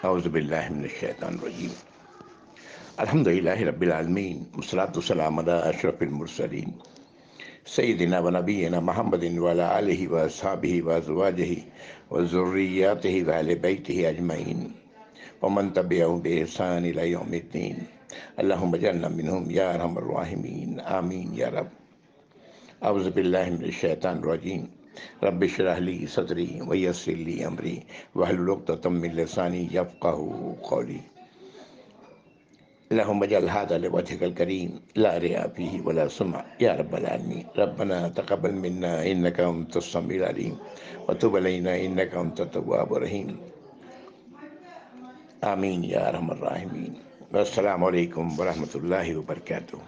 اعوذ باللہ من الشیطان الرجیم الحمدللہ رب العالمین والصلاۃ والسلام علی اشرف المرسلین سیدنا و نبینا محمد وعلی آلہ واصحابہ وازواجہ وذریاتہ واہل بیتہ اجمعین ومن تبعہم بإحسان الی یوم الدین اللہم اجعلنا منہم یا ارحم الراحمین آمین یا رب۔ اعوذ باللہ من الشیطان الرجیم رب اشرح لی صدری ویسر لی امری واحلل عقدۃ من لسانی یفقہوا قولی۔ اللہم اجعل ھذا لوجھک الکریم لا ریا فیہ ولا سمع یا رب العالمین۔ ربنا تقبل منا انک انت السمیع العلیم وتب علینا انک انت التواب الرحیم آمین یا ارحم الراحمین۔ السلام علیکم ورحمۃ اللہ وبرکاتہ۔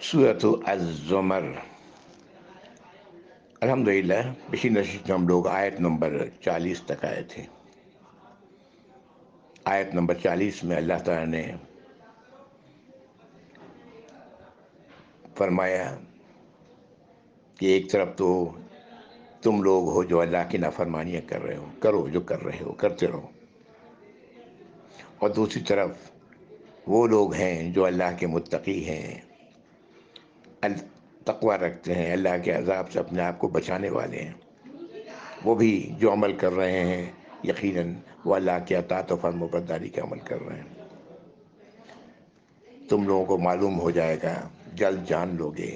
سورۃ الزمر۔ الحمدللہ پچھلی نشست میں ہم لوگ آیت نمبر 40 تک آئے تھے۔ آیت نمبر 40 میں اللہ تعالیٰ نے فرمایا کہ ایک طرف تو تم لوگ ہو جو اللہ کی نافرمانیاں کر رہے ہو، کرو جو کر رہے ہو کرتے رہو، اور دوسری طرف وہ لوگ ہیں جو اللہ کے متقی ہیں، تقویٰ رکھتے ہیں، اللہ کے عذاب سے اپنے آپ کو بچانے والے ہیں، وہ بھی جو عمل کر رہے ہیں یقیناً وہ اللہ کے اطاعت و فرمانبرداری کے عمل کر رہے ہیں۔ تم لوگوں کو معلوم ہو جائے گا، جلد جان لو گے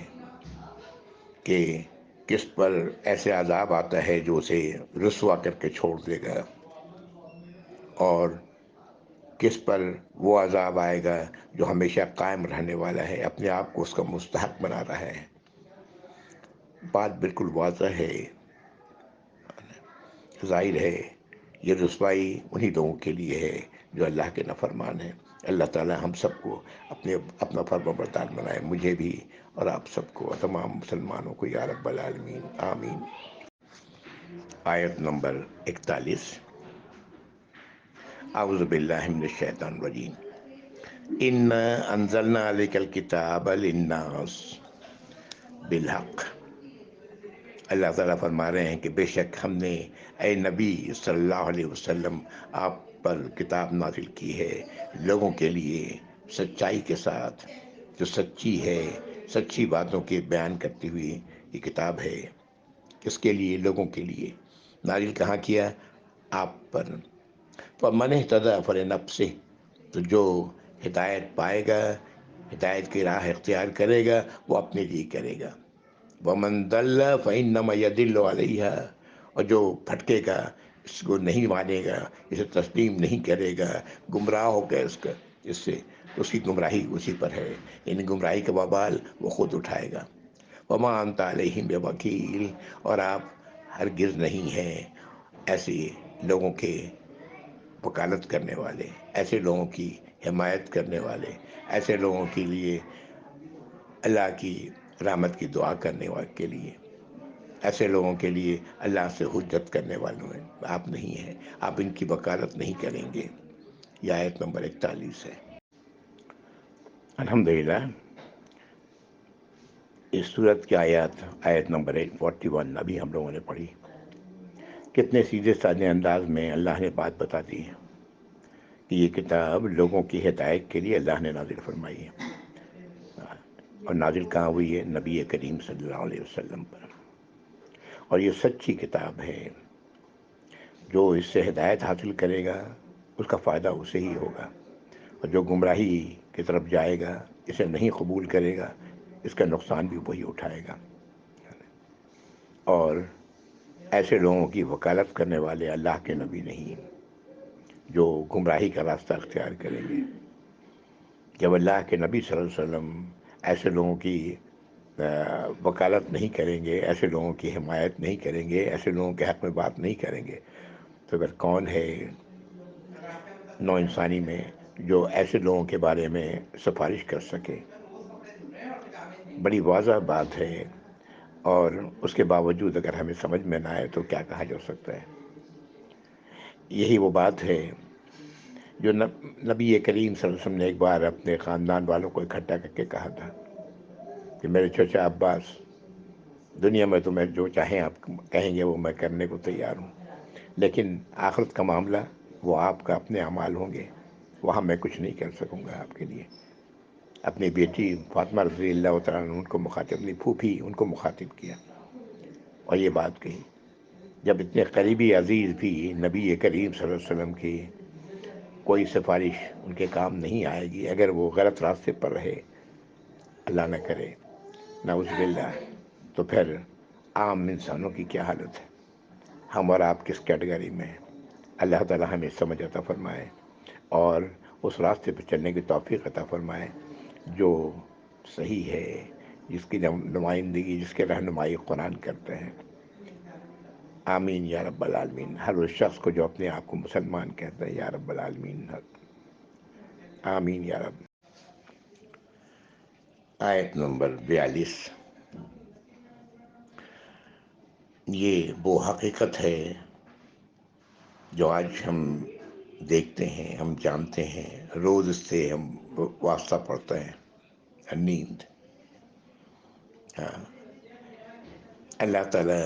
کہ کس پر ایسے عذاب آتا ہے جو اسے رسوا کر کے چھوڑ دے گا، اور کس پر وہ عذاب آئے گا جو ہمیشہ قائم رہنے والا ہے، اپنے آپ کو اس کا مستحق بنا رہا ہے۔ بات بالکل واضح ہے، ظاہر ہے۔ یہ رسوائی انہی لوگوں کے لیے ہے جو اللہ کے نافرمان ہیں۔ اللہ تعالیٰ ہم سب کو اپنا فرمانبردار بنائے، مجھے بھی اور آپ سب کو اور تمام مسلمانوں کو یا رب العالمین آمین۔ آیت نمبر 41۔ اعوذ باللہ من الشیطان الرجیم انا انزلنا علیک الکتاب للناس بالحق۔ اللہ تعالیٰ فرما رہے ہیں کہ بے شک ہم نے اے نبی صلی اللہ علیہ وسلم آپ پر کتاب نازل کی ہے لوگوں کے لیے سچائی کے ساتھ، جو سچی ہے، سچی باتوں کے بیان کرتی ہوئی یہ کتاب ہے۔ کس کے لیے؟ لوگوں کے لیے۔ نازل کہاں کیا؟ آپ پر۔ فمن اہتدی فلنفسہ، تو جو ہدایت پائے گا، ہدایت کی راہ اختیار کرے گا، وہ اپنے لیے کرے گا۔ ومن ضل فإنما يضل علیہا، اور جو بھٹکے گا، اس کو نہیں مانے گا، اسے تسلیم نہیں کرے گا، گمراہ ہو گیا اس سے اس کی گمراہی اسی پر ہے، یعنی گمراہی کا وبال وہ خود اٹھائے گا۔ وما انت علیہم بوکیل، اور آپ ہرگز نہیں ہیں ایسے لوگوں کے وکالت کرنے والے، ایسے لوگوں کی حمایت کرنے والے، ایسے لوگوں کے لیے اللہ کی رحمت کی دعا کرنے والے کے لیے، ایسے لوگوں کے لیے اللہ سے حجت کرنے والوں ہیں آپ نہیں ہیں، آپ ان کی وکالت نہیں کریں گے۔ یہ آیت نمبر 41 ہے۔ الحمدللہ اس صورت کی آیت نمبر 41 ابھی ہم لوگوں نے پڑھی۔ کتنے سیدھے سادے انداز میں اللہ نے بات بتا دی ہے کہ یہ کتاب لوگوں کی ہدایت کے لیے اللہ نے نازل فرمائی ہے، اور نازل کہاں ہوئی ہے؟ نبی کریم صلی اللہ علیہ وسلم پر۔ اور یہ سچی کتاب ہے، جو اس سے ہدایت حاصل کرے گا اس کا فائدہ اسے ہی ہوگا، اور جو گمراہی کی طرف جائے گا، اسے نہیں قبول کرے گا، اس کا نقصان بھی وہی اٹھائے گا۔ اور ایسے لوگوں کی وکالت کرنے والے اللہ کے نبی نہیں جو گمراہی کا راستہ اختیار کریں گے۔ جب اللہ کے نبی صلی اللہ علیہ وسلم ایسے لوگوں کی وکالت نہیں کریں گے، ایسے لوگوں کی حمایت نہیں کریں گے، ایسے لوگوں کے حق میں بات نہیں کریں گے، تو پھر کون ہے نو انسانی میں جو ایسے لوگوں کے بارے میں سفارش کر سکے؟ بڑی واضح بات ہے، اور اس کے باوجود اگر ہمیں سمجھ میں نہ آئے تو کیا کہا جا سکتا ہے؟ یہی وہ بات ہے جو نبی کریم صلی اللہ علیہ وسلم نے ایک بار اپنے خاندان والوں کو اکٹھا کر کے کہا تھا کہ میرے چچا عباس، دنیا میں تمہیں جو چاہیں آپ کہیں گے وہ میں کرنے کو تیار ہوں، لیکن آخرت کا معاملہ وہ آپ کا اپنے اعمال ہوں گے، وہاں میں کچھ نہیں کر سکوں گا آپ کے لیے۔ اپنی بیٹی فاطمہ رضی اللہ تعالیٰ عنہ ان کو مخاطب، اپنی پھوپھی ان کو مخاطب کیا اور یہ بات کہی، جب اتنے قریبی عزیز بھی نبی کریم صلی اللہ علیہ وسلم کی کوئی سفارش ان کے کام نہیں آئے گی اگر وہ غلط راستے پر رہے، اللہ نہ کرے، نعوذ باللہ، تو پھر عام انسانوں کی کیا حالت ہے؟ ہم اور آپ کس کیٹیگری میں ہیں؟ اللہ تعالیٰ ہمیں سمجھ عطا فرمائے اور اس راستے پہ چلنے کی توفیق عطا فرمائے جو صحیح ہے، جس کی نمائندگی، جس کے رہنمائی قرآن کرتے ہیں۔ آمین یا رب العالمین۔ ہر اس شخص کو جو اپنے آپ کو مسلمان کہتا ہے، یا رب العالمین، آمین یا رب۔ آیت نمبر 42۔ یہ وہ حقیقت ہے جو آج ہم دیکھتے ہیں، ہم جانتے ہیں، روز اس سے ہم واسطہ پڑتے ہیں، نیند۔ ہاں، اللہ تعالیٰ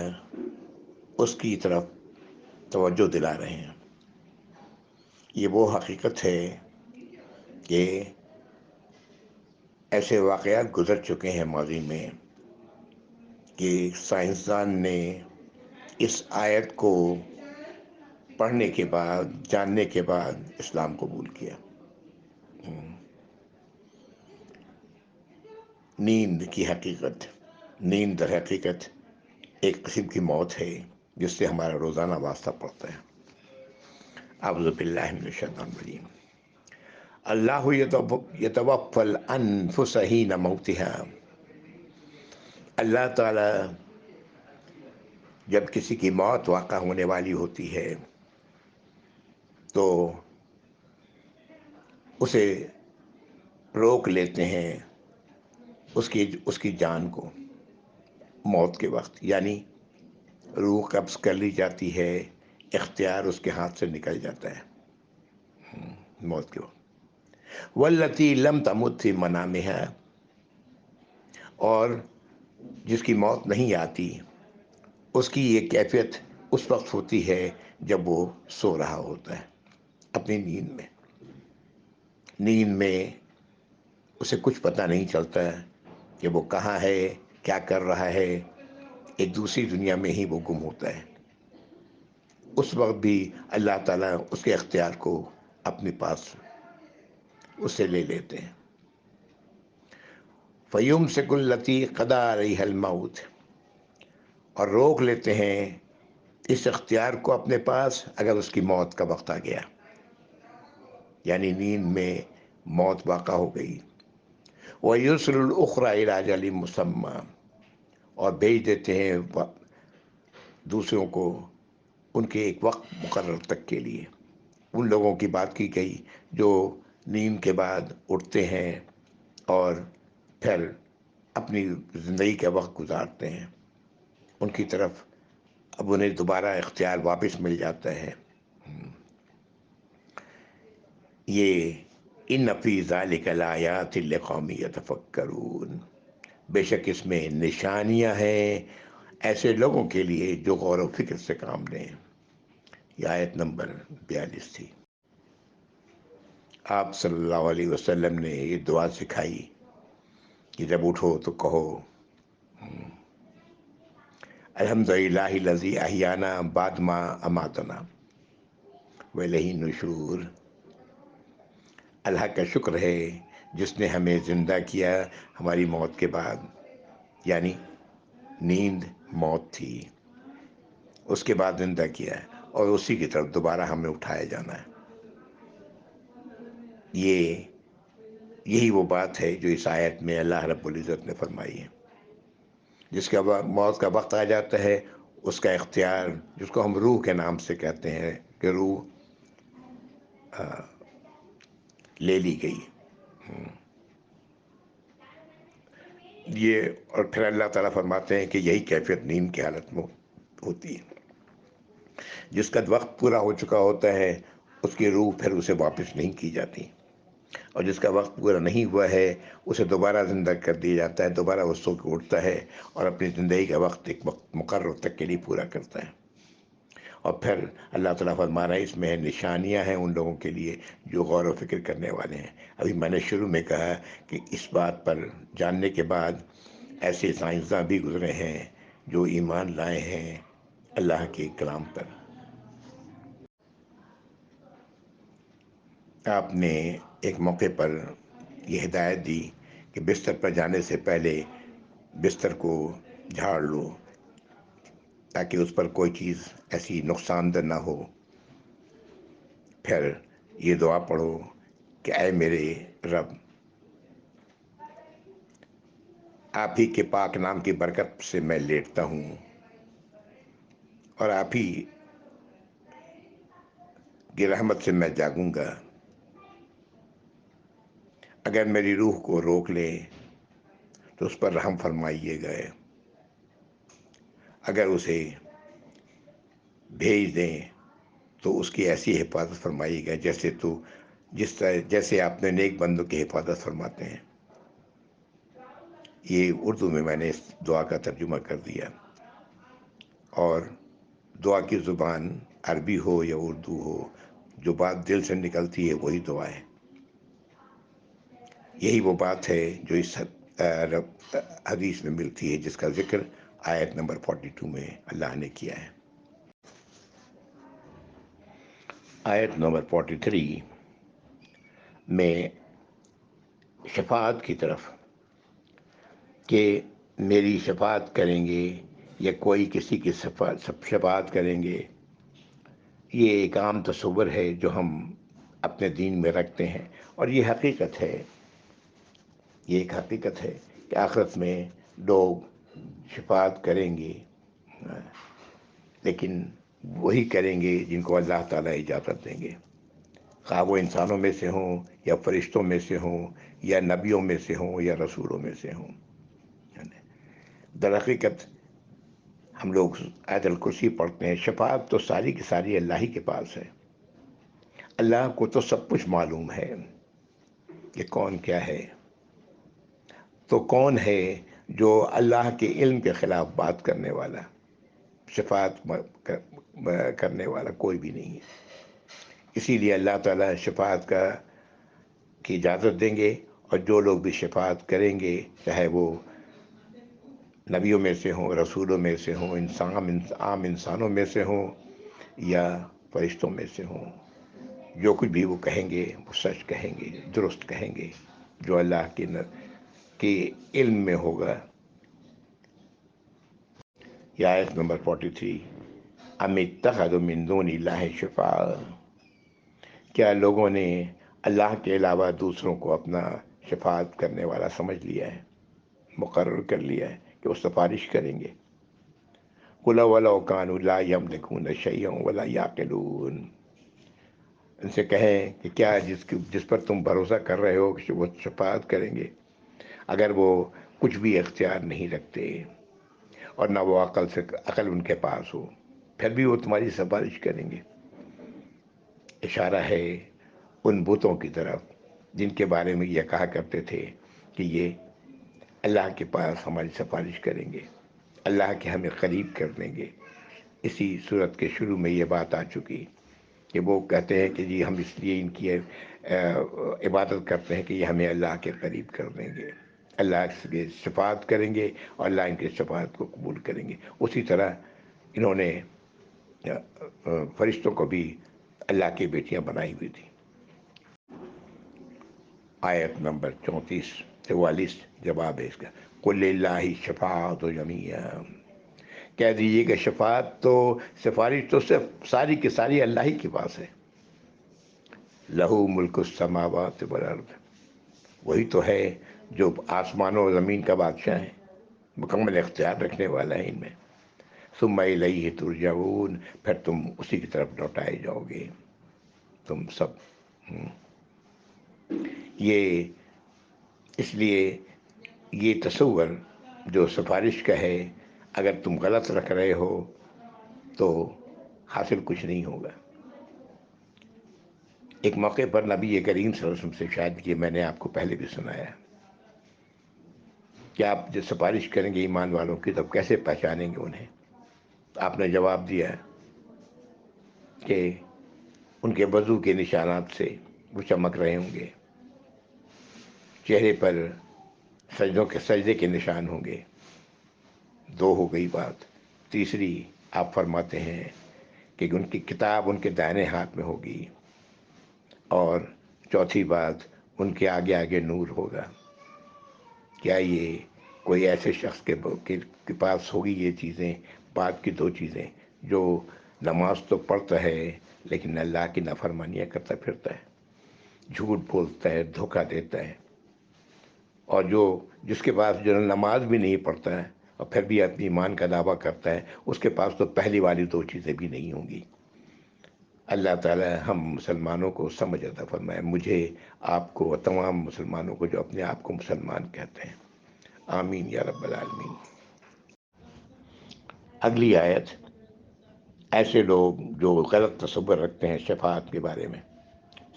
اس کی طرف توجہ دلا رہے ہیں۔ یہ وہ حقیقت ہے کہ ایسے واقعات گزر چکے ہیں ماضی میں کہ سائنسدان نے اس آیت کو پڑھنے کے بعد، جاننے کے بعد اسلام قبول کیا۔ نیند کی حقیقت، نیند در حقیقت ایک قسم کی موت ہے جس سے ہمارا روزانہ واسطہ پڑتا ہے۔ اعوذ باللہ من الشیطان الرجیم۔ اللہ یتوفی الانفس حین موتها۔ اللہ تعالیٰ جب کسی کی موت واقع ہونے والی ہوتی ہے تو اسے روک لیتے ہیں، اس کی جان کو موت کے وقت، یعنی روح قبض کر لی جاتی ہے، اختیار اس کے ہاتھ سے نکل جاتا ہے موت کے وقت۔ واللتی لم تمت فی منامہا، اور جس کی موت نہیں آتی اس کی یہ کیفیت اس وقت ہوتی ہے جب وہ سو رہا ہوتا ہے اپنی نیند میں۔ نیند میں اسے کچھ پتہ نہیں چلتا کہ وہ کہاں ہے، کیا کر رہا ہے، ایک دوسری دنیا میں ہی وہ گم ہوتا ہے۔ اس وقت بھی اللہ تعالیٰ اس کے اختیار کو اپنے پاس اس سے لے لیتے ہیں۔ فَيُمْسِكُ الَّتِي قَضَىٰ عَلَيْهَا الْمَوْتَ، اور روک لیتے ہیں اس اختیار کو اپنے پاس اگر اس کی موت کا وقت آ گیا، یعنی نیند میں موت واقع ہو گئی۔ وَيُرْسِلُ الْأُخْرَىٰ إِلَىٰ أَجَلٍ مُّسَمًّى، اور بھیج دیتے ہیں دوسروں کو ان کے ایک وقت مقرر تک کے لیے۔ ان لوگوں کی بات کی گئی جو نیند کے بعد اٹھتے ہیں اور پھر اپنی زندگی کا وقت گزارتے ہیں، ان کی طرف اب انہیں دوبارہ اختیار واپس مل جاتا ہے۔ یہ ان فی ذلک لآیات لقوم یتفکرون، بے شک اس میں نشانیاں ہیں ایسے لوگوں کے لیے جو غور و فکر سے کام لیں۔ یہ آیت نمبر 42 تھی۔ آپ صلی اللہ علیہ وسلم نے یہ دعا سکھائی کہ جب اٹھو تو کہو الحمدللہ الذی احیانا بعد ما اماتنا والیہ النشور۔ اللہ کا شکر ہے جس نے ہمیں زندہ کیا ہماری موت کے بعد، یعنی نیند موت تھی، اس کے بعد زندہ کیا ہے اور اسی کی طرف دوبارہ ہمیں اٹھایا جانا ہے۔ یہی وہ بات ہے جو اس آیت میں اللہ رب العزت نے فرمائی ہے۔ جس کا موت کا وقت آ جاتا ہے اس کا اختیار، جس کو ہم روح کے نام سے کہتے ہیں کہ روح لے لی گئی، یہ اور پھر اللہ تعالیٰ فرماتے ہیں کہ یہی کیفیت نیند کی حالت میں ہوتی ہے۔ جس کا وقت پورا ہو چکا ہوتا ہے اس کی روح پھر اسے واپس نہیں کی جاتی، اور جس کا وقت پورا نہیں ہوا ہے اسے دوبارہ زندہ کر دیا جاتا ہے، دوبارہ وہ سو کے اٹھتا ہے اور اپنی زندگی کا وقت ایک وقت مقرر تک کے لیے پورا کرتا ہے۔ اور پھر اللہ تعالیٰ فرما رہا ہے اس میں نشانیاں ہیں ان لوگوں کے لیے جو غور و فکر کرنے والے ہیں۔ ابھی میں نے شروع میں کہا کہ اس بات پر جاننے کے بعد ایسے سائنسداں بھی گزرے ہیں جو ایمان لائے ہیں اللہ کے کلام پر۔ آپ نے ایک موقع پر یہ ہدایت دی کہ بستر پر جانے سے پہلے بستر کو جھاڑ لو تاکہ اس پر کوئی چیز ایسی نقصان دہ نہ ہو۔ پھر یہ دعا پڑھو کہ اے میرے رب، آپ ہی کے پاک نام کی برکت سے میں لیٹتا ہوں اور آپ ہی کی رحمت سے میں جاگوں گا۔ اگر میری روح کو روک لے تو اس پر رحم فرمائیے گا، اگر اسے بھیج دیں تو اس کی ایسی حفاظت فرمائیے گا جیسے آپ نے نیک بندوں کی حفاظت فرماتے ہیں۔ یہ اردو میں نے اس دعا کا ترجمہ کر دیا، اور دعا کی زبان عربی ہو یا اردو ہو، جو بات دل سے نکلتی ہے وہی دعا ہے۔ یہی وہ بات ہے جو اس حدیث میں ملتی ہے جس کا ذکر آیت نمبر 42 میں اللہ نے کیا ہے۔ آیت نمبر 43 میں شفاعت کی طرف کہ میری شفاعت کریں گے یا کوئی کسی کی شفاعت کریں گے، یہ ایک عام تصور ہے جو ہم اپنے دین میں رکھتے ہیں، اور یہ حقیقت ہے۔ یہ ایک حقیقت ہے کہ آخرت میں لوگ شفاعت کریں گے، لیکن وہی کریں گے جن کو اللہ تعالیٰ اجازت دیں گے، خواہ وہ انسانوں میں سے ہوں یا فرشتوں میں سے ہوں یا نبیوں میں سے ہوں یا رسولوں میں سے ہوں۔ در حقیقت ہم لوگ آیت الکرسی پڑھتے ہیں، شفاعت تو ساری کی ساری اللہ ہی کے پاس ہے۔ اللہ کو تو سب کچھ معلوم ہے کہ کون کیا ہے، تو کون ہے جو اللہ کے علم کے خلاف بات کرنے والا؟ شفاعت کرنے والا کوئی بھی نہیں ہے۔ اسی لیے اللہ تعالیٰ شفاعت کی اجازت دیں گے، اور جو لوگ بھی شفاعت کریں گے، چاہے وہ نبیوں میں سے ہوں، رسولوں میں سے ہوں، عام انسانوں میں سے ہوں یا فرشتوں میں سے ہوں، جو کچھ بھی وہ کہیں گے وہ سچ کہیں گے، درست کہیں گے، جو اللہ کے علم میں ہوگا۔ یہ آیت نمبر 43، ام اتخذوا من دون اللہ شفعاء، کیا لوگوں نے اللہ کے علاوہ دوسروں کو اپنا شفاعت کرنے والا سمجھ لیا ہے، مقرر کر لیا ہے کہ وہ سفارش کریں گے؟ قل ولو كانوا لا يملكون شيئا ولا يعقلون، ان سے کہیں کہ کیا جس پر تم بھروسہ کر رہے ہو کہ وہ شفاعت کریں گے، اگر وہ کچھ بھی اختیار نہیں رکھتے اور نہ وہ عقل ان کے پاس ہو، پھر بھی وہ تمہاری سفارش کریں گے؟ اشارہ ہے ان بتوں کی طرف جن کے بارے میں یہ کہا کرتے تھے کہ یہ اللہ کے پاس ہماری سفارش کریں گے، اللہ کے ہمیں قریب کر دیں گے۔ اسی صورت کے شروع میں یہ بات آ چکی کہ وہ کہتے ہیں کہ جی ہم اس لیے ان کی عبادت کرتے ہیں کہ یہ ہمیں اللہ کے قریب کر دیں گے، اللہ کی شفاعت کریں گے اور اللہ ان کی شفاعت کو قبول کریں گے۔ اسی طرح انہوں نے فرشتوں کو بھی اللہ کی بیٹیاں بنائی ہوئی تھی۔ آیت نمبر 44 جواب ہے اس کا، قل للہ الشفاعۃ جمیعا، کہہ دیجیے کہ سفارش تو صرف ساری کی ساری اللہ ہی کے پاس ہے۔ لہ ملک السماوات والارض، وہی تو ہے جو آسمانوں اور زمین کا بادشاہ ہے، مکمل اختیار رکھنے والا ہے ان میں۔ ثم الیہ ترجعون، پھر تم اسی کی طرف لوٹائے جاؤ گے تم سب۔ یہ اس لیے یہ تصور جو سفارش کا ہے، اگر تم غلط رکھ رہے ہو تو حاصل کچھ نہیں ہوگا۔ ایک موقع پر نبی کریم صلی اللہ علیہ وسلم سے، شاید یہ میں نے آپ کو پہلے بھی سنایا، کہ آپ جو سفارش کریں گے ایمان والوں کی تو کیسے پہچانیں گے انہیں؟ آپ نے جواب دیا کہ ان کے وضو کے نشانات سے وہ چمک رہے ہوں گے، چہرے پر سجدے کے نشان ہوں گے۔ دو ہو گئی بات۔ تیسری، آپ فرماتے ہیں کہ ان کی کتاب ان کے دائنے ہاتھ میں ہوگی، اور چوتھی بات، ان کے آگے آگے نور ہوگا۔ کیا یہ کوئی ایسے شخص کے پاس ہوگی یہ چیزیں؟ بات کی دو چیزیں، جو نماز تو پڑھتا ہے لیکن اللہ کی نافرمانیاں کرتا پھرتا ہے، جھوٹ بولتا ہے، دھوکہ دیتا ہے، اور جس کے پاس جو نماز بھی نہیں پڑھتا ہے اور پھر بھی اپنی ایمان کا دعویٰ کرتا ہے، اس کے پاس تو پہلی والی دو چیزیں بھی نہیں ہوں گی۔ اللہ تعالی ہم مسلمانوں کو سمجھ عطا فرمائے، مجھے، آپ کو اور تمام مسلمانوں کو جو اپنے آپ کو مسلمان کہتے ہیں۔ آمین یا رب العالمین۔ اگلی آیت، ایسے لوگ جو غلط تصور رکھتے ہیں شفاعت کے بارے میں،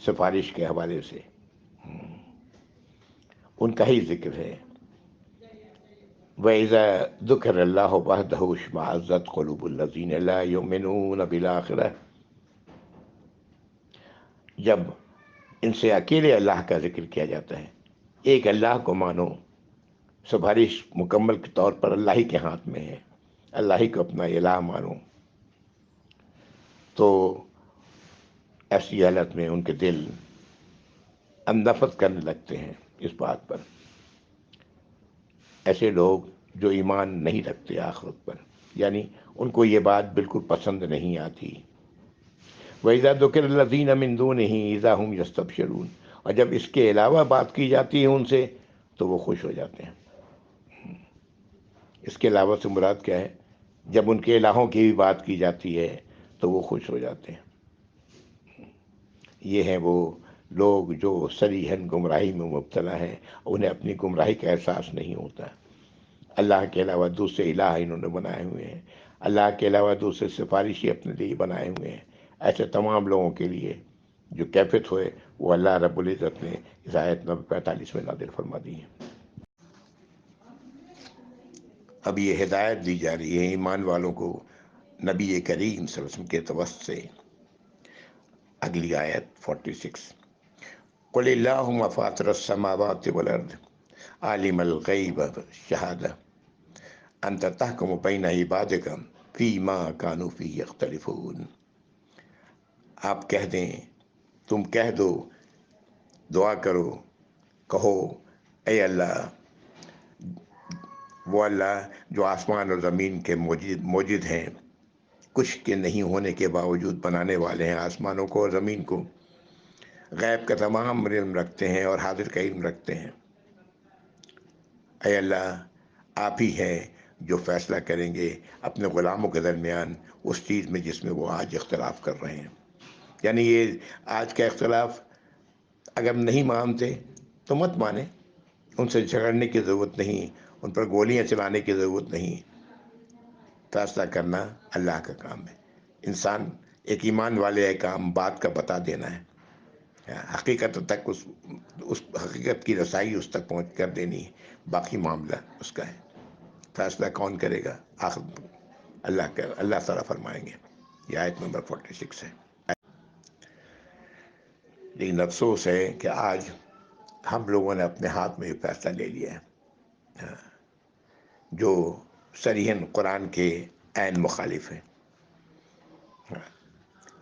سفارش کے حوالے سے، ان کا ہی ذکر ہے۔ وَإِذَا ذُكِرَ اللَّهُ وَحْدَهُ اشْمَأَزَّتْ قُلُوبُ الَّذِينَ لَا يُؤْمِنُونَ بِالْآخِرَةِ، جب ان سے اکیلے اللہ کا ذکر کیا جاتا ہے، ایک اللہ کو مانو، سفارش مکمل کے طور پر اللہ ہی کے ہاتھ میں ہے، اللہ ہی کو اپنا الہ مانو، تو ایسی حالت میں ان کے دل نفرت کرنے لگتے ہیں اس بات پر۔ ایسے لوگ جو ایمان نہیں رکھتے آخرت پر، یعنی ان کو یہ بات بالکل پسند نہیں آتی۔ وَإِذَا ذُكِرَ الَّذِينَ مِن دُونِهِ إِذَا هُمْ يَسْتَبْشِرُونَ، اور جب اس کے علاوہ بات کی جاتی ہے ان سے تو وہ خوش ہو جاتے ہیں۔ اس کے علاوہ سے مراد کیا ہے؟ جب ان کے الہوں کی بھی بات کی جاتی ہے تو وہ خوش ہو جاتے ہیں۔ یہ ہیں وہ لوگ جو صریحاً گمراہی میں مبتلا ہیں، انہیں اپنی گمراہی کا احساس نہیں ہوتا۔ اللہ کے علاوہ دوسرے الہ انہوں نے بنائے ہوئے ہیں، اللہ کے علاوہ دوسرے سفارشی اپنے لیے بنائے ہوئے ہیں۔ ایسے تمام لوگوں کے لیے جو کیفیت ہوئے، وہ اللہ رب العزت نے اس آیت نمبر 45 میں نازل فرما دی ہے۔ اب یہ ہدایت دی جا رہی ہے ایمان والوں کو نبی کریم صلی اللہ علیہ وسلم کے توسط سے۔ اگلی آیت 46، قُلِ اللَّهُمَّ فَاطِرَ السَّمَاوَاتِ وَالْأَرْضِ عَالِمَ الْغَيْبِ وَالشَّهَادَةِ أَنْتَ تَحْكُمُ بَيْنَ عِبَادِكَ فِيمَا كَانُوا فِيهِ يَخْتَلِفُونَ۔ آپ کہہ دیں، تم کہہ دو، دعا کرو، کہو، اے اللہ، وہ اللہ جو آسمان اور زمین کے موجد ہیں، کچھ کے نہیں ہونے کے باوجود بنانے والے ہیں آسمانوں کو اور زمین کو، غیب کا تمام علم رکھتے ہیں اور حاضر کا علم رکھتے ہیں۔ اے اللہ، آپ ہی ہیں جو فیصلہ کریں گے اپنے غلاموں کے درمیان اس چیز میں جس میں وہ آج اختلاف کر رہے ہیں۔ یعنی یہ آج کا اختلاف اگر نہیں مانتے تو مت مانیں، ان سے جھگڑنے کی ضرورت نہیں، ان پر گولیاں چلانے کی ضرورت نہیں۔ فیصلہ کرنا اللہ کا کام ہے۔ انسان ایک ایمان والے کام بات کا بتا دینا ہے، حقیقت تک اس حقیقت کی رسائی اس تک پہنچ کر دینی ہے، باقی معاملہ اس کا ہے۔ فیصلہ کون کرے گا؟ آخر اللہ تعالیٰ فرمائیں گے۔ یہ آیت نمبر 46 ہے۔ لیکن افسوس ہے کہ آج ہم لوگوں نے اپنے ہاتھ میں یہ فیصلہ لے لیا ہے جو صریحاً قرآن کے عین مخالف ہے۔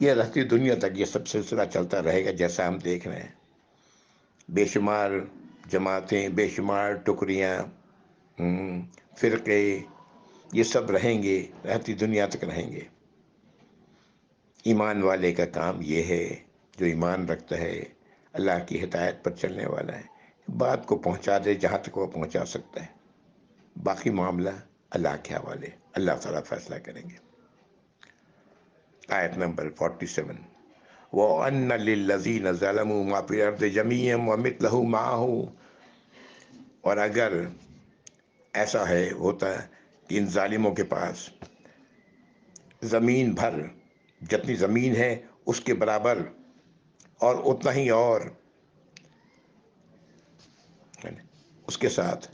یہ رہتی دنیا تک یہ سب سلسلہ چلتا رہے گا، جیسا ہم دیکھ رہے ہیں۔ بے شمار جماعتیں، بے شمار ٹکریاں، فرقے، یہ سب رہیں گے، رہتی دنیا تک رہیں گے۔ ایمان والے کا کام یہ ہے، جو ایمان رکھتا ہے، اللہ کی ہدایت پر چلنے والا ہے، بات کو پہنچا دے جہاں تک وہ پہنچا سکتا ہے، باقی معاملہ اللہ کے حوالے، اللہ تعالیٰ فیصلہ کریں گے۔ آیت نمبر 47، وَأَنَّ لِلَّذِينَ ظَلَمُوا مَا فِي الْأَرْضِ جَمِيعًا وَمِثْلَهُ مَعَهُ، اور اگر ایسا ہوتا کہ ان ظالموں کے پاس زمین بھر، جتنی زمین ہے اس کے برابر اور اتنا ہی اور اس کے ساتھ،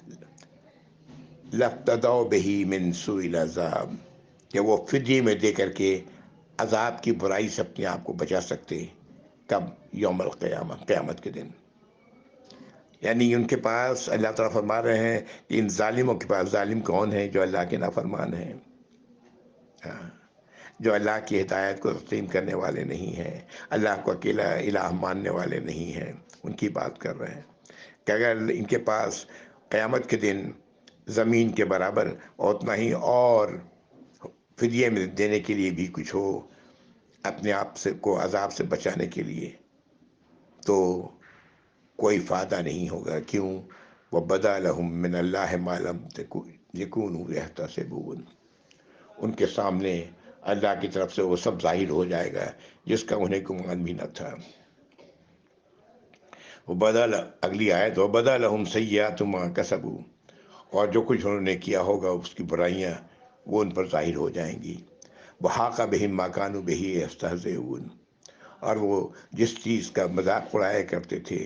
لَافْتَدَوْا بِهِ مِنْ سُوءِ الْعَذَابِ، کہ وہ فدیے میں دے کر کے عذاب کی برائی سے اپنے آپ کو بچا سکتے. کب؟ یوم القیامہ، قیامت کے دن. یعنی ان کے پاس اللہ تعالیٰ فرما رہے ہیں کہ ان ظالموں کے پاس، ظالم کون ہیں؟ جو اللہ کے نافرمان ہیں، جو اللہ کی ہدایت کو تسلیم کرنے والے نہیں ہیں، اللہ کو اکیلا الہ ماننے والے نہیں ہیں. ان کی بات کر رہے ہیں کہ اگر ان کے پاس قیامت کے دن زمین کے برابر اور اتنا ہی اور فدیے میں دینے کے لیے بھی کچھ ہو، اپنے آپ سے کو عذاب سے بچانے کے لیے، تو کوئی فائدہ نہیں ہوگا. کیوں؟ وَبَدَا لَهُم مِّنَ اللَّهِ مَا لَمْ يَكُونُوا يَحْتَسِبُونَ. ان کے سامنے اللہ کی طرف سے وہ سب ظاہر ہو جائے گا جس کا انہیں گمان بھی نہ تھا. اگلی آیت، وَبَدَا لَهُمْ سَيِّئَاتُ مَا كَسَبُوا. اور جو کچھ انہوں نے کیا ہوگا اس کی برائیاں وہ ان پر ظاہر ہو جائیں گی. وَحَاقَ بِهِم مَّا كَانُوا بِهِ يَسْتَهْزِئُونَ. اور وہ جس چیز کا مذاق اڑایا کرتے تھے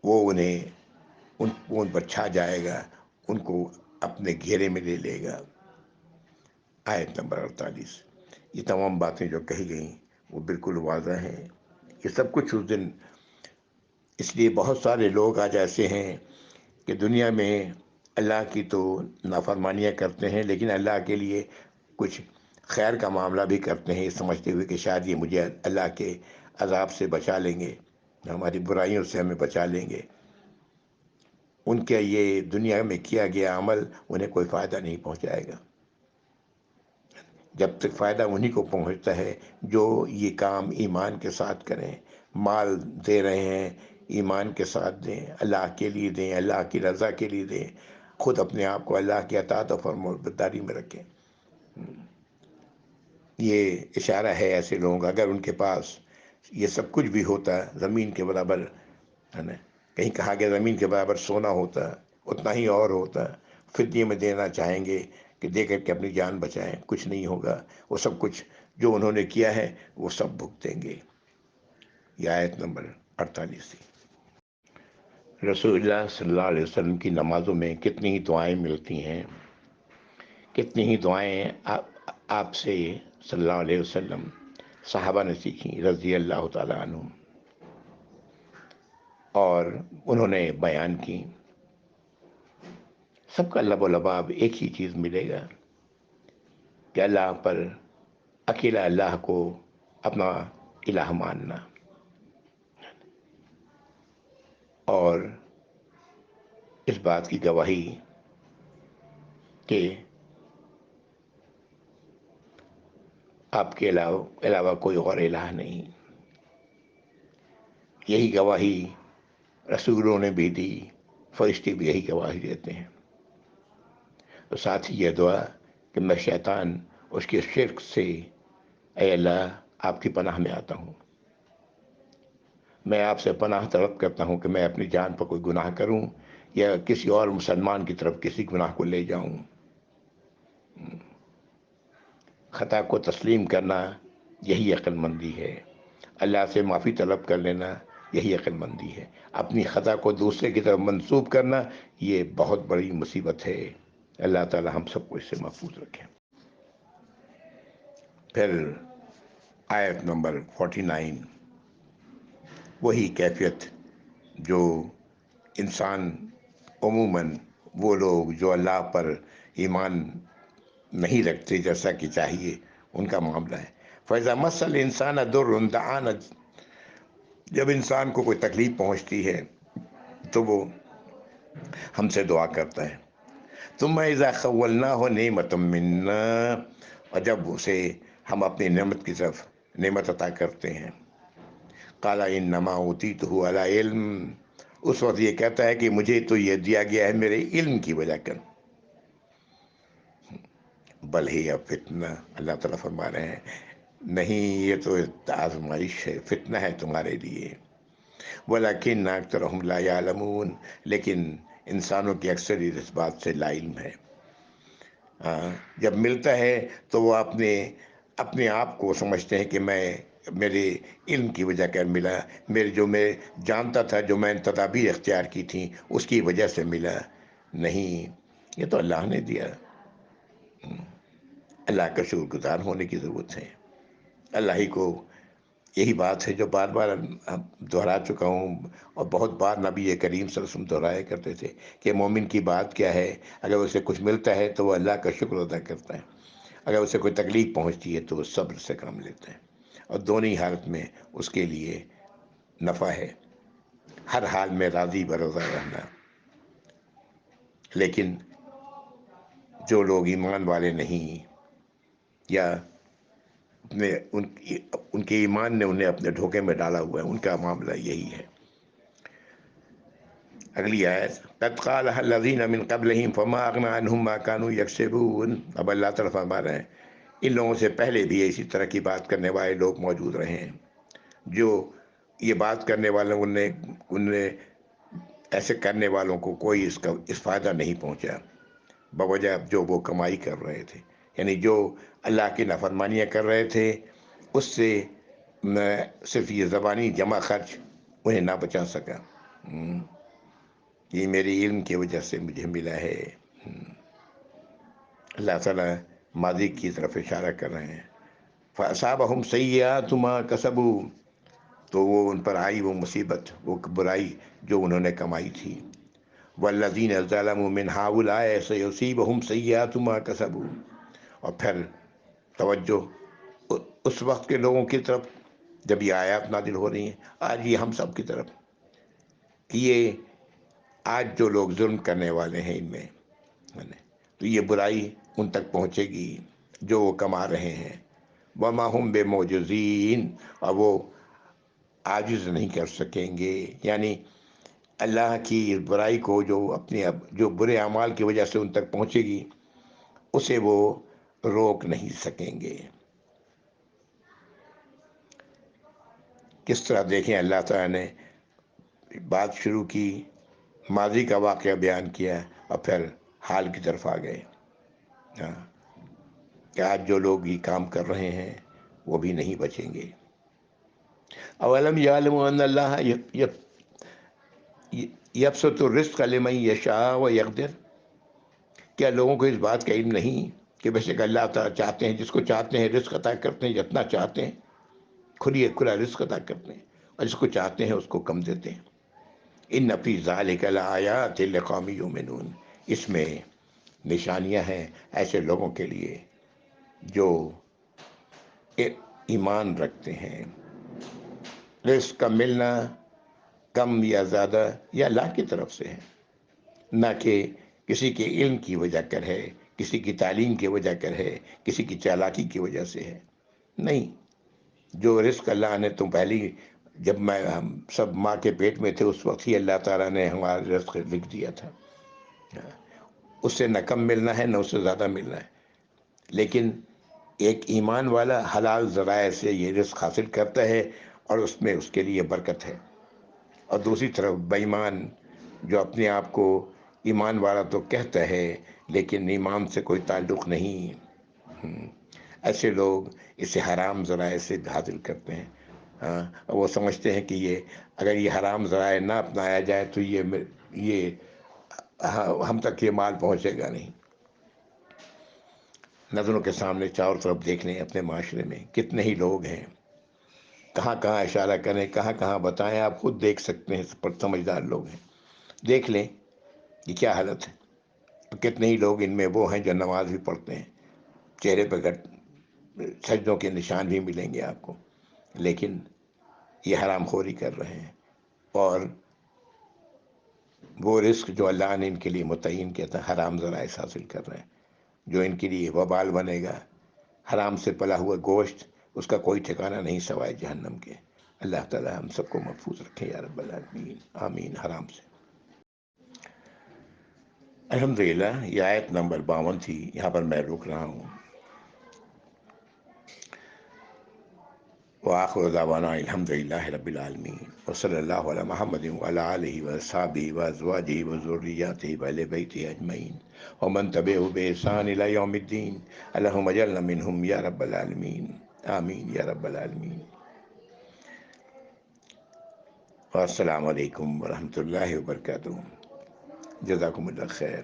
وہ ان پر چھا جائے گا، ان کو اپنے گھیرے میں لے لے گا. آیت نمبر 48. یہ تمام باتیں جو کہی گئیں وہ بالکل واضح ہیں. یہ سب کچھ اس دن، اس لیے بہت سارے لوگ آج ایسے ہیں کہ دنیا میں اللہ کی تو نافرمانیاں کرتے ہیں، لیکن اللہ کے لیے کچھ خیر کا معاملہ بھی کرتے ہیں، یہ سمجھتے ہوئے کہ شاید یہ مجھے اللہ کے عذاب سے بچا لیں گے، ہماری برائیوں سے ہمیں بچا لیں گے. ان کے یہ دنیا میں کیا گیا عمل انہیں کوئی فائدہ نہیں پہنچائے گا. جب تک فائدہ انہی کو پہنچتا ہے جو یہ کام ایمان کے ساتھ کریں. مال دے رہے ہیں، ایمان کے ساتھ دیں، اللہ کے لیے دیں، اللہ کی رضا کے لیے دیں، خود اپنے آپ کو اللہ کی اطاعت و فرمانبرداری میں رکھیں. یہ اشارہ ہے ایسے لوگ، اگر ان کے پاس یہ سب کچھ بھی ہوتا، زمین کے برابر ہے نا، کہیں کہا گیا زمین کے برابر سونا ہوتا، اتنا ہی اور ہوتا، فدیے میں دینا چاہیں گے کہ دے کر کے اپنی جان بچائیں. کچھ نہیں ہوگا. وہ سب کچھ جو انہوں نے کیا ہے وہ سب بھگتیں گے. یہ آیت نمبر 48 تھی. رسول اللہ صلی اللہ علیہ وسلم کی نمازوں میں کتنی ہی دعائیں ملتی ہیں، کتنی ہی دعائیں آپ سے صلی اللہ علیہ وسلم صحابہ نے سیکھی رضی اللہ تعالیٰ عنہ، اور انہوں نے بیان کی. سب کا لب و لباب ایک ہی چیز ملے گا کہ اللہ پر، اکیلا اللہ کو اپنا الہ ماننا، اور اس بات کی گواہی کہ آپ کے علاوہ کوئی اور الہ نہیں. یہی گواہی رسولوں نے بھی دی، فرشتے بھی یہی گواہی دیتے ہیں. تو ساتھ ہی یہ دعا کہ میں شیطان اس کے شرک سے، اے اللہ آپ کی پناہ میں آتا ہوں. میں آپ سے پناہ طلب کرتا ہوں کہ میں اپنی جان پر کوئی گناہ کروں یا کسی اور مسلمان کی طرف کسی گناہ کو لے جاؤں. خطا کو تسلیم کرنا یہی عقل مندی ہے. اللہ سے معافی طلب کر لینا یہی عقل مندی ہے. اپنی خطا کو دوسرے کی طرف منسوب کرنا یہ بہت بڑی مصیبت ہے. اللہ تعالی ہم سب کو اس سے محفوظ رکھے. پھر آیت نمبر 49، وہی کیفیت جو انسان عموماً وہ لوگ جو اللہ پر ایمان نہیں رکھتے جیسا کہ چاہیے ان کا معاملہ ہے. فَإِذَا مَسَّ الْإِنسَانَ ضُرٌّ دَعَانَا. جب انسان کو کوئی تکلیف پہنچتی ہے تو وہ ہم سے دعا کرتا ہے. ثُمَّ إِذَا خَوَّلْنَاهُ نِعْمَةً مِنَّا. اور جب اسے ہم اپنی نعمت کی طرف نعمت عطا کرتے ہیں، قَالَ إِنَّمَا أُوتِيتُهُ عَلَىٰ عِلْمٍ. اس وقت یہ کہتا ہے کہ مجھے تو یہ دیا گیا ہے میرے علم کی وجہ کر. بل ہی فتنہ. اللہ تعالیٰ فرما رہے ہیں نہیں، یہ تو آزمائش ہے، فتنہ ہے تمہارے لیے. وَلَكِنَّ أَكْثَرَهُمْ لَا يَعْلَمُونَ. لیکن انسانوں کی اکثریت اس بات سے لا علم ہے. جب ملتا ہے تو وہ اپنے آپ کو سمجھتے ہیں کہ میرے علم کی وجہ کر ملا، جو میں جانتا تھا، جو میں نے تدابیر اختیار کی تھیں اس کی وجہ سے ملا. نہیں، یہ تو اللہ نے دیا. اللہ کا شکر گزار ہونے کی ضرورت ہے۔ اللہ ہی کو، یہی بات ہے جو بار بار دہرا چکا ہوں، اور بہت بار نبی کریم صلی اللہ علیہ وسلم دہرایا کرتے تھے کہ مومن کی بات کیا ہے، اگر اسے کچھ ملتا ہے تو وہ اللہ کا شکر ادا کرتا ہے، اگر اسے کوئی تکلیف پہنچتی ہے تو وہ صبر سے کام لیتا ہے، اور دونوں حالت میں اس کے لیے نفع ہے، ہر حال میں راضی برضا رہنا۔ لیکن جو لوگ ایمان والے نہیں، یا ان کے ایمان نے انہیں اپنے دھوکے میں ڈالا ہوا ہے، ان کا معاملہ یہی ہے۔ اگلی آیت، قد قالها الذين من قبلهم فما اغنى عنهم ما كانوا يكسبون۔ اب اللہ تعالیٰ فرما رہے ہیں ان لوگوں سے پہلے بھی اسی طرح کی بات کرنے والے لوگ موجود رہے ہیں، جو یہ بات کرنے والوں نے ایسے کرنے والوں کو کوئی اس فائدہ نہیں پہنچا، بوجہ جو وہ کمائی کر رہے تھے، یعنی جو اللہ کی نافرمانیاں کر رہے تھے اس سے صرف یہ زبانی جمع خرچ انہیں نہ بچا سکا۔ یہ میرے علم کی وجہ سے مجھے ملا ہے۔ اللہ تعالیٰ ماضی کی طرف اشارہ کر رہے ہیں، فَأَصَابَهُمْ سَيِّئَاتُ مَا كَسَبُوا، تو وہ ان پر آئی وہ مصیبت، وہ برائی جو انہوں نے کمائی تھی۔ وَالَّذِينَ ظَلَمُوا مِنْ هَؤُلَاءِ سَيُصِيبُهُمْ سَيِّئَاتُ مَا كَسَبُوا، اور پھر توجہ اس وقت کے لوگوں کی طرف جب یہ آیات نازل ہو رہی ہیں، آج یہ ہم سب کی طرف، یہ آج جو لوگ ظلم کرنے والے ہیں ان میں، تو یہ برائی ان تک پہنچے گی جو وہ کما رہے ہیں۔ وَمَا هُمْ بِمُعْجِزِينَ، اور وہ عاجز نہیں کر سکیں گے، یعنی اللہ کی اس برائی کو جو برے اعمال کی وجہ سے ان تک پہنچے گی اسے وہ روک نہیں سکیں گے۔ کس طرح دیکھیں اللہ تعالیٰ نے بات شروع کی، ماضی کا واقعہ بیان کیا، اور پھر حال کی طرف آ گئے کہ آج جو لوگ یہ کام کر رہے ہیں وہ بھی نہیں بچیں گے۔ اولم یعلموا ان اللہ یبسط الرزق لمن یشاء ویقدر، کیا لوگوں کو اس بات کا علم نہیں کہ بے شک اللہ تعالیٰ چاہتے ہیں، جس کو چاہتے ہیں رزق عطا کرتے ہیں، جتنا چاہتے ہیں کھلا رزق عطا کرتے ہیں، اور جس کو چاہتے ہیں اس کو کم دیتے ہیں۔ ان فی ذلک لآیات لقوم یؤمنون، اس میں نشانیاں ہیں ایسے لوگوں کے لیے جو ایمان رکھتے ہیں۔ رزق کا ملنا کم یا زیادہ یہ اللہ کی طرف سے ہے، نہ کہ کسی کے علم کی وجہ کر ہے، کسی کی تعلیم کی وجہ کر ہے، کسی کی چالاکی کی وجہ سے ہے، نہیں۔ جو رزق اللہ نے تم پہلی جب ہم سب ماں کے پیٹ میں تھے اس وقت ہی اللہ تعالیٰ نے ہمارا رزق لکھ دیا تھا، اس سے نہ کم ملنا ہے نہ اس سے زیادہ ملنا ہے، لیکن ایک ایمان والا حلال ذرائع سے یہ رزق حاصل کرتا ہے اور اس میں اس کے لیے برکت ہے، اور دوسری طرف بے ایمان جو اپنے آپ کو ایمان والا تو کہتا ہے لیکن ایمان سے کوئی تعلق نہیں، ایسے لوگ اسے حرام ذرائع سے حاصل کرتے ہیں۔ وہ سمجھتے ہیں کہ اگر یہ حرام ذرائع نہ اپنایا جائے تو یہ ہم تک یہ مال پہنچے گا نہیں۔ نظروں کے سامنے چاروں طرف دیکھ لیں اپنے معاشرے میں کتنے ہی لوگ ہیں، کہاں کہاں اشارہ کریں، کہاں کہاں بتائیں، آپ خود دیکھ سکتے ہیں، پر سمجھدار لوگ ہیں، دیکھ لیں یہ کیا حالت ہے۔ کتنے ہی لوگ ان میں وہ ہیں جو نماز بھی پڑھتے ہیں، چہرے پہ سجدوں کے نشان بھی ملیں گے آپ کو، لیکن یہ حرام خوری کر رہے ہیں، اور وہ رزق جو اللہ نے ان کے لیے متعین کیا تھا حرام ذرائع سے حاصل کر رہے ہیں، جو ان کے لیے وبال بنے گا۔ حرام سے پلا ہوا گوشت، اس کا کوئی ٹھکانہ نہیں سوائے جہنم کے۔ اللہ تعالی ہم سب کو محفوظ رکھے یا رب العالمین، آمین۔ حرام سے الحمدللہ یہ آیت نمبر 52 تھی، یہاں پر میں رک رہا ہوں۔ وآخر دعوانا الحمدللہ رب العالمین، وصلی اللہ علی محمد وعلی آلہ وصحبہ وازواجہ وذریاتہ وآل بیتہ اجمعین ومن تبعہ بإحسان الی یوم الدین، اللہم اجعلنا منہم یا رب العالمین، آمین یا رب العالمین۔ والسلام علیکم ورحمۃ اللہ وبرکاتہ، جزاکم اللہ خیر۔